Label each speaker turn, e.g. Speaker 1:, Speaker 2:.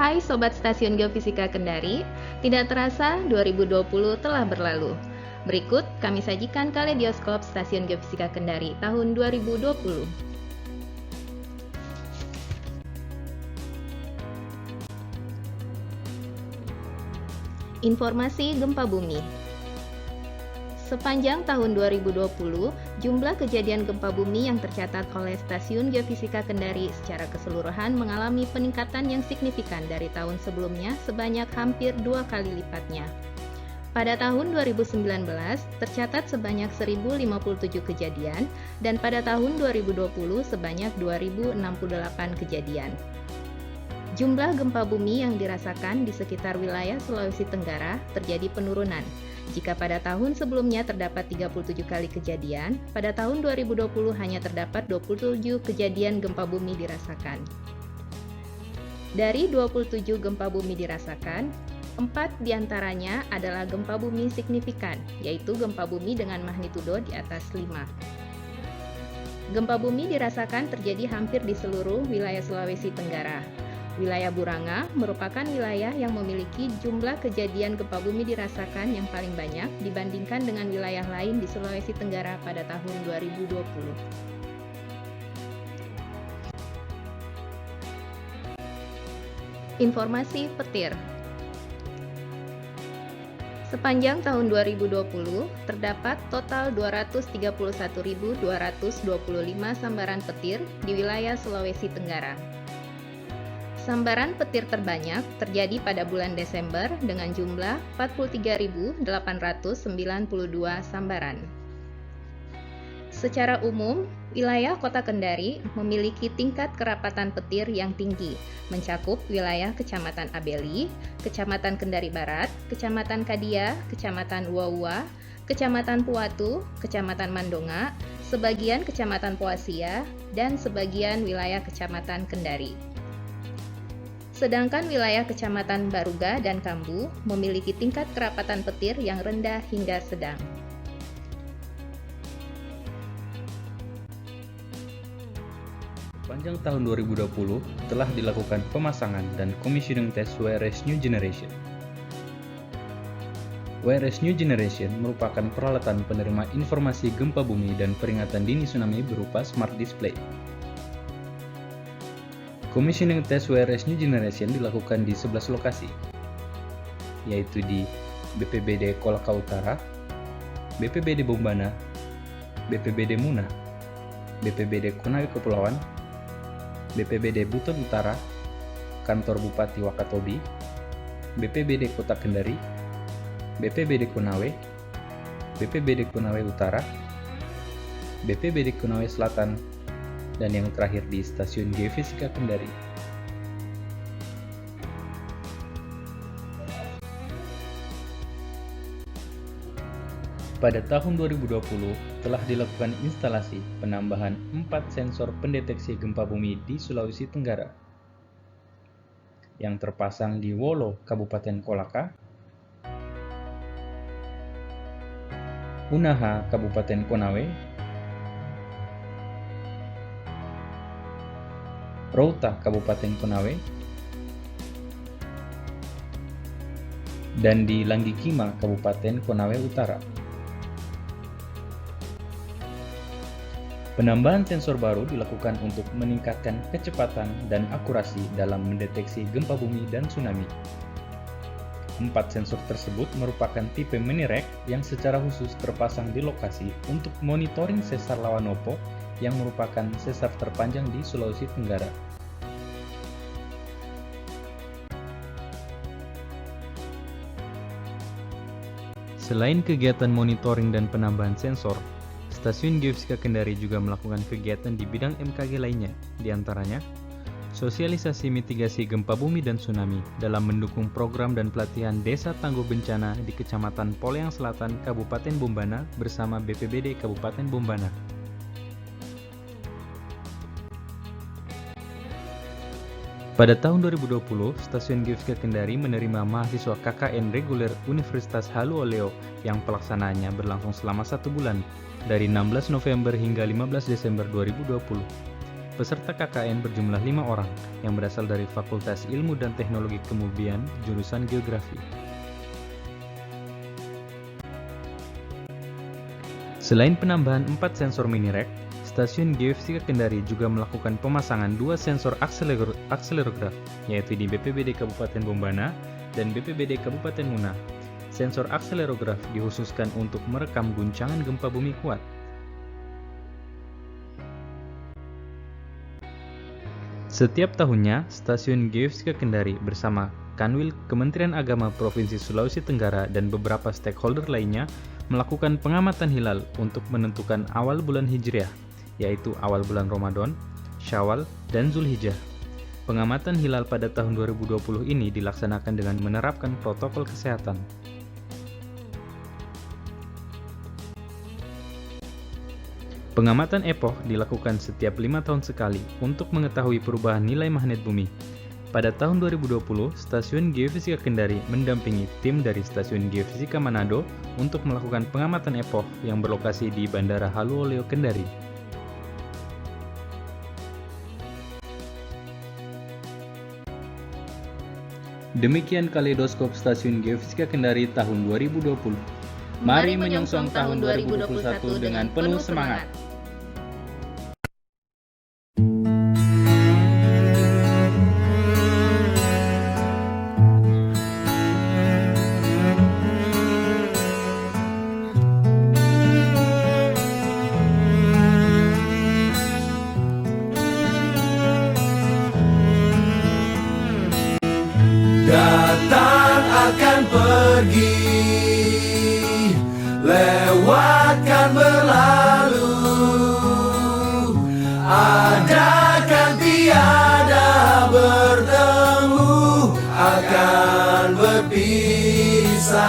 Speaker 1: Hai Sobat Stasiun Geofisika Kendari, tidak terasa 2020 telah berlalu. Berikut kami sajikan kaleidoskop Stasiun Geofisika Kendari tahun 2020. Informasi gempa bumi. Sepanjang tahun 2020, jumlah kejadian gempa bumi yang tercatat oleh Stasiun Geofisika Kendari secara keseluruhan mengalami peningkatan yang signifikan dari tahun sebelumnya sebanyak hampir 2 kali lipatnya. Pada tahun 2019, tercatat sebanyak 1057 kejadian dan pada tahun 2020 sebanyak 2068 kejadian. Jumlah gempa bumi yang dirasakan di sekitar wilayah Sulawesi Tenggara terjadi penurunan. Jika pada tahun sebelumnya terdapat 37 kali kejadian, pada tahun 2020 hanya terdapat 27 kejadian gempa bumi dirasakan. Dari 27 gempa bumi dirasakan, 4 diantaranya adalah gempa bumi signifikan, yaitu gempa bumi dengan magnitudo di atas 5. Gempa bumi dirasakan terjadi hampir di seluruh wilayah Sulawesi Tenggara. Wilayah Buranga merupakan wilayah yang memiliki jumlah kejadian gempa bumi dirasakan yang paling banyak dibandingkan dengan wilayah lain di Sulawesi Tenggara pada tahun 2020. Informasi petir. Sepanjang tahun 2020, terdapat total 231.225 sambaran petir di wilayah Sulawesi Tenggara. Sambaran petir terbanyak terjadi pada bulan Desember dengan jumlah 43.892 sambaran. Secara umum, wilayah Kota Kendari memiliki tingkat kerapatan petir yang tinggi, mencakup wilayah Kecamatan Abeli, Kecamatan Kendari Barat, Kecamatan Kadia, Kecamatan Uaua, Kecamatan Puatu, Kecamatan Mandonga, sebagian Kecamatan Poasia, dan sebagian wilayah Kecamatan Kendari. Sedangkan wilayah Kecamatan Baruga dan Kambu memiliki tingkat kerapatan petir yang rendah hingga sedang.
Speaker 2: Sepanjang tahun 2020 telah dilakukan pemasangan dan commissioning tes WRS New Generation. WRS New Generation merupakan peralatan penerima informasi gempa bumi dan peringatan dini tsunami berupa smart display. Commissioning tes WRS New Generation dilakukan di 11 lokasi, yaitu di BPBD Kolaka Utara, BPBD Bombana, BPBD Muna, BPBD Konawe Kepulauan, BPBD Buton Utara, Kantor Bupati Wakatobi, BPBD Kota Kendari, BPBD Konawe, BPBD Konawe Utara, BPBD Konawe Selatan, dan yang terakhir di Stasiun Geofisika Kendari. Pada tahun 2020 telah dilakukan instalasi penambahan 4 sensor pendeteksi gempa bumi di Sulawesi Tenggara yang terpasang di Wolo, Kabupaten Kolaka, Unaha, Kabupaten Konawe, Routa, Kabupaten Konawe, dan di Langgikima, Kabupaten Konawe Utara. Penambahan sensor baru dilakukan untuk meningkatkan kecepatan dan akurasi dalam mendeteksi gempa bumi dan tsunami. 4 sensor tersebut merupakan tipe Minirec yang secara khusus terpasang di lokasi untuk monitoring sesar Lawanopo yang merupakan sesar terpanjang di Sulawesi Tenggara. Selain kegiatan monitoring dan penambahan sensor, Stasiun Geofisika Kendari juga melakukan kegiatan di bidang MKG lainnya, diantaranya sosialisasi mitigasi gempa bumi dan tsunami dalam mendukung program dan pelatihan Desa Tangguh Bencana di Kecamatan Poleyang Selatan, Kabupaten Bombana bersama BPBD Kabupaten Bombana. Pada tahun 2020, Stasiun Geofisika Kendari menerima mahasiswa KKN reguler Universitas Halu Oleo yang pelaksanaannya berlangsung selama 1 bulan, dari 16 November hingga 15 Desember 2020. peserta KKN berjumlah 5 orang yang berasal dari Fakultas Ilmu dan Teknologi Kemubian, jurusan Geografi. Selain penambahan 4 sensor mini-rek, Stasiun Geofisika Kendari juga melakukan pemasangan 2 sensor akselerograf, yaitu di BPBD Kabupaten Bombana dan BPBD Kabupaten Muna. Sensor akselerograf dikhususkan untuk merekam guncangan gempa bumi kuat. Setiap tahunnya, Stasiun Geofisika Kendari bersama Kanwil Kementerian Agama Provinsi Sulawesi Tenggara dan beberapa stakeholder lainnya melakukan pengamatan hilal untuk menentukan awal bulan Hijriah, yaitu awal bulan Ramadan, Syawal, dan Zulhijjah. Pengamatan hilal pada tahun 2020 ini dilaksanakan dengan menerapkan protokol kesehatan. Pengamatan epoch dilakukan setiap 5 tahun sekali untuk mengetahui perubahan nilai magnet bumi. Pada tahun 2020, Stasiun Geofisika Kendari mendampingi tim dari Stasiun Geofisika Manado untuk melakukan pengamatan epoch yang berlokasi di Bandara Haluoleo Kendari. Demikian kaleidoskop Stasiun Geofisika Kendari tahun 2020. Mari menyongsong tahun 2021 dengan penuh semangat.
Speaker 3: Datang akan pergi, lewatkan berlalu, adakan tiada bertemu, akan berpisah.